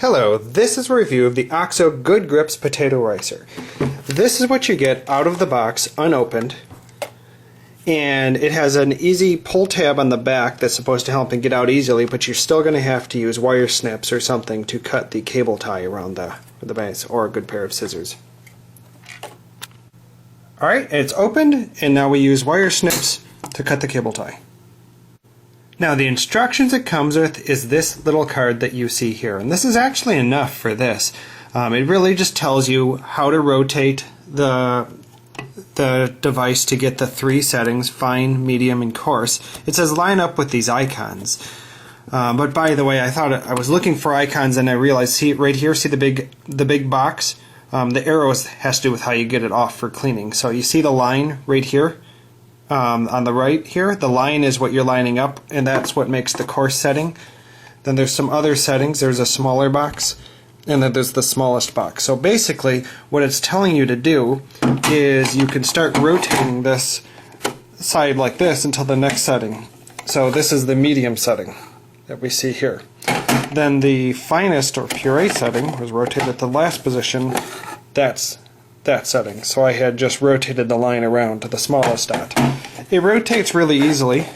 Hello, this is a review of the OXO Good Grips Potato Ricer. This is what you get out of the box, unopened, and it has an easy pull tab on the back that's supposed to help it get out easily, but you're still going to have to use wire snips or something to cut the cable tie around the base, or a good pair of scissors. Alright, it's opened, and now we use wire snips to cut the cable tie. Now the instructions it comes with is this little card that you see here, and this is actually enough for this. It really just tells you how to rotate the device to get the three settings: fine, medium, and coarse. It says line up with these icons. But by the way, I was looking for icons and I realized, see right here, see the big box? The arrows has to do with how you get it off for cleaning. So you see the line right here? On the right here, the line is what you're lining up, and that's what makes the coarse setting. Then there's some other settings. There's a smaller box, and then there's the smallest box. So basically, what it's telling you to do is you can start rotating this side like this until the next setting. So this is the medium setting that we see here. Then the finest or puree setting was rotated at the last position. That's that setting. So I had just rotated the line around to the smallest dot. It rotates really easily,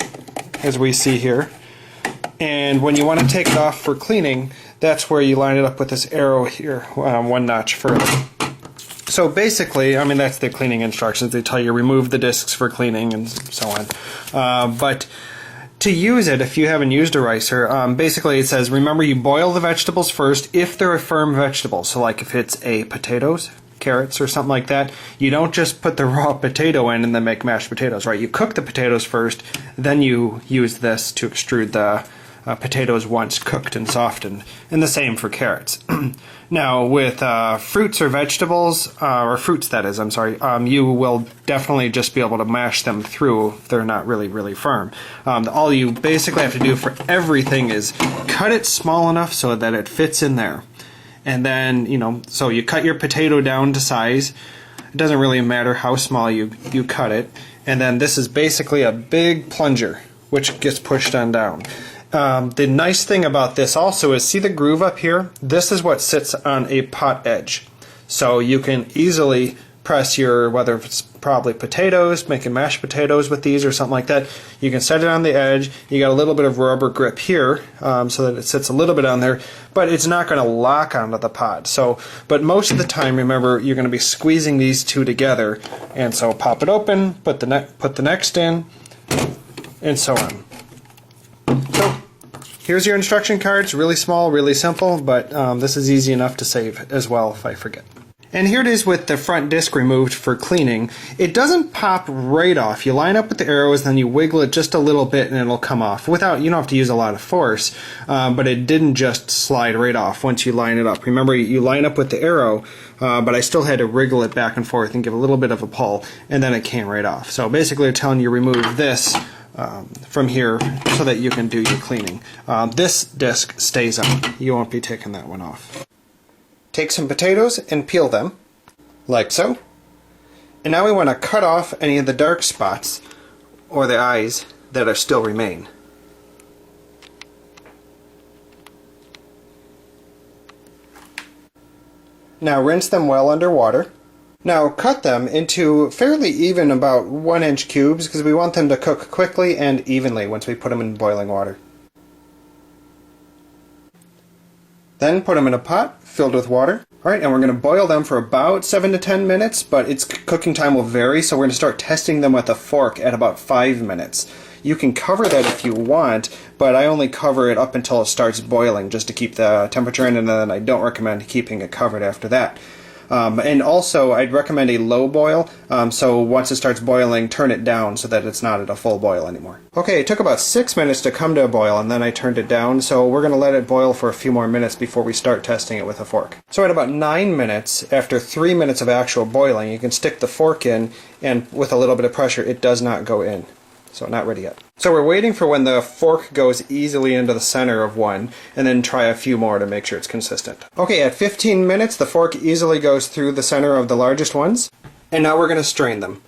as we see here, and when you want to take it off for cleaning, that's where you line it up with this arrow here, one notch further. So basically, I mean, that's the cleaning instructions. They tell you remove the discs for cleaning and so on. But to use it, if you haven't used a ricer, basically it says, remember, you boil the vegetables first if they're a firm vegetable. So like if it's potatoes, carrots, or something like that, you don't just put the raw potato in and then make mashed potatoes, right? You cook the potatoes first, then you use this to extrude the potatoes once cooked and softened, and the same for carrots. Now with fruits or vegetables, or fruits that is, I'm sorry, you will definitely just be able to mash them through if they're not really firm. All you basically have to do for everything is cut it small enough so that it fits in there. And then, so you cut your potato down to size. It doesn't really matter how small you cut it. And then this is basically a big plunger, which gets pushed on down. The nice thing about this also is, see the groove up here? This is what sits on a pot edge. So you can easily press your, whether it's probably potatoes, making mashed potatoes with these or something like that, you can set it on the edge. You got a little bit of rubber grip here, so that it sits a little bit on there, but it's not going to lock onto the pot. So, but most of the time, remember, you're going to be squeezing these two together, and so pop it open, put the next in, and so on. So here's your instruction card. It's really small, really simple, but this is easy enough to save as well if I forget. And here it is with the front disc removed for cleaning. It doesn't pop right off. You line up with the arrows, then you wiggle it just a little bit and it'll come off. You don't have to use a lot of force, but it didn't just slide right off once you line it up. Remember, you line up with the arrow, but I still had to wriggle it back and forth and give a little bit of a pull, and then it came right off. So basically they're telling you remove this from here so that you can do your cleaning. This disc stays on. You won't be taking that one off. Take some potatoes and peel them, like so. And now we want to cut off any of the dark spots, or the eyes, that still remain. Now rinse them well under water. Now cut them into fairly even, about 1-inch cubes, because we want them to cook quickly and evenly once we put them in boiling water. Then put them in a pot filled with water. Alright, and we're going to boil them for about 7 to 10 minutes, but its cooking time will vary, so we're going to start testing them with a fork at about 5 minutes. You can cover that if you want, but I only cover it up until it starts boiling, just to keep the temperature in, and then I don't recommend keeping it covered after that. And also, I'd recommend a low boil, so once it starts boiling, turn it down so that it's not at a full boil anymore. Okay, it took about 6 minutes to come to a boil, and then I turned it down, so we're going to let it boil for a few more minutes before we start testing it with a fork. So at about 9 minutes, after 3 minutes of actual boiling, you can stick the fork in, and with a little bit of pressure, it does not go in. So not ready yet. So we're waiting for when the fork goes easily into the center of one, and then try a few more to make sure it's consistent. Okay, at 15 minutes the fork easily goes through the center of the largest ones, and now we're going to strain them.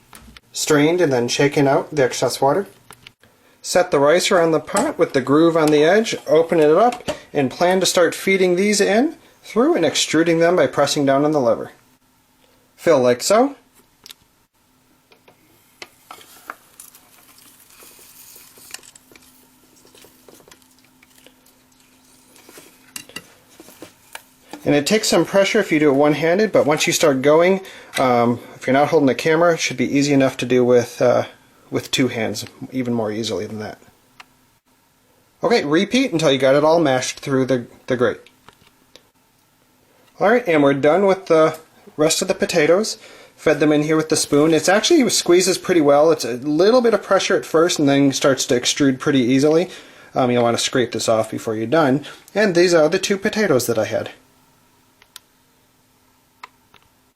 Strained and then shaken out the excess water. Set the ricer on the pot with the groove on the edge, open it up, and plan to start feeding these in through and extruding them by pressing down on the lever. Fill like so. And it takes some pressure if you do it one-handed, but once you start going, if you're not holding the camera, it should be easy enough to do with two hands, even more easily than that. Okay, repeat until you got it all mashed through the grate. Alright, and we're done with the rest of the potatoes. Fed them in here with the spoon. It actually squeezes pretty well. It's a little bit of pressure at first and then starts to extrude pretty easily. You'll want to scrape this off before you're done. And these are the 2 potatoes that I had.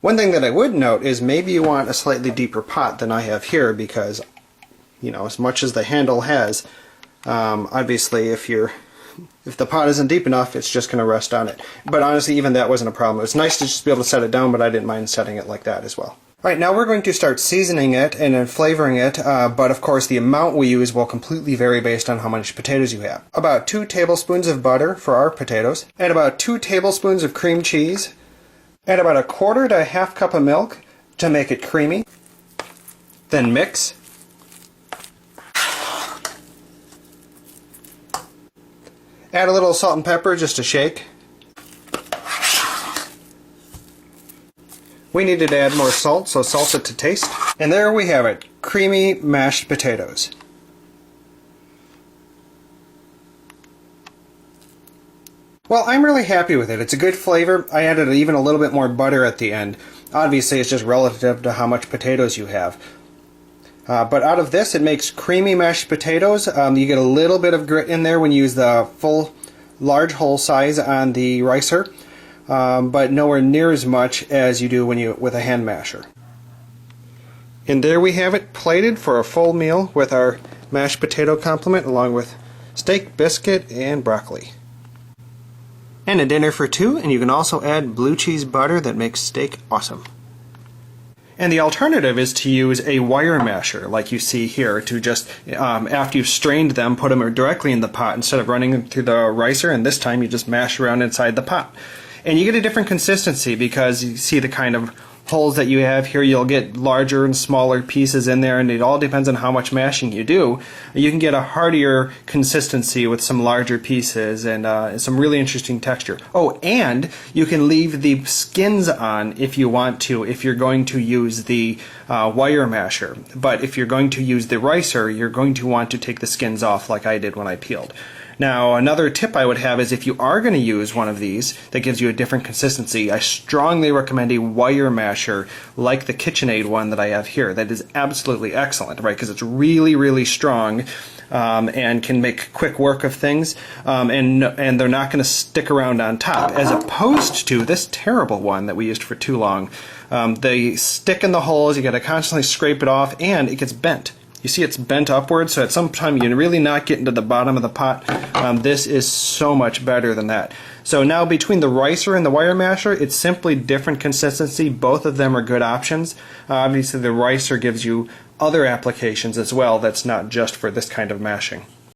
One thing that I would note is maybe you want a slightly deeper pot than I have here, because, you know, as much as the handle has, obviously if the pot isn't deep enough, it's just going to rest on it. But honestly, even that wasn't a problem. It was nice to just be able to set it down, but I didn't mind setting it like that as well. Alright, now we're going to start seasoning it and then flavoring it, but of course the amount we use will completely vary based on how much potatoes you have. About 2 tablespoons of butter for our potatoes, and about 2 tablespoons of cream cheese, add about 1/4 to 1/2 cup of milk to make it creamy. Then mix. Add a little salt and pepper just to shake. We needed to add more salt, so salt it to taste. And there we have it, creamy mashed potatoes. Well, I'm really happy with it. It's a good flavor. I added even a little bit more butter at the end. Obviously, it's just relative to how much potatoes you have. But out of this, it makes creamy mashed potatoes. You get a little bit of grit in there when you use the full large hole size on the ricer, but nowhere near as much as you do with a hand masher. And there we have it, plated for a full meal with our mashed potato complement, along with steak, biscuit, and broccoli. And a dinner for 2, and you can also add blue cheese butter that makes steak awesome. And the alternative is to use a wire masher, like you see here, to just, after you've strained them, put them directly in the pot instead of running them through the ricer, and this time you just mash around inside the pot. And you get a different consistency because you see the kind of holes that you have here. You'll get larger and smaller pieces in there, and it all depends on how much mashing you do. You can get a heartier consistency with some larger pieces and some really interesting texture. Oh, and you can leave the skins on if you want to, if you're going to use the wire masher. But if you're going to use the ricer, you're going to want to take the skins off like I did when I peeled. Now, another tip I would have is if you are going to use one of these that gives you a different consistency, I strongly recommend a wire masher like the KitchenAid one that I have here. That is absolutely excellent, right? Because it's really, really strong and can make quick work of things, and they're not going to stick around on top, as opposed to this terrible one that we used for too long. They stick in the holes, you got to constantly scrape it off, and it gets bent. You see it's bent upwards, so at some time you're really not getting to the bottom of the pot. This is so much better than that. So now between the ricer and the wire masher, it's simply different consistency. Both of them are good options. Obviously the ricer gives you other applications as well that's not just for this kind of mashing.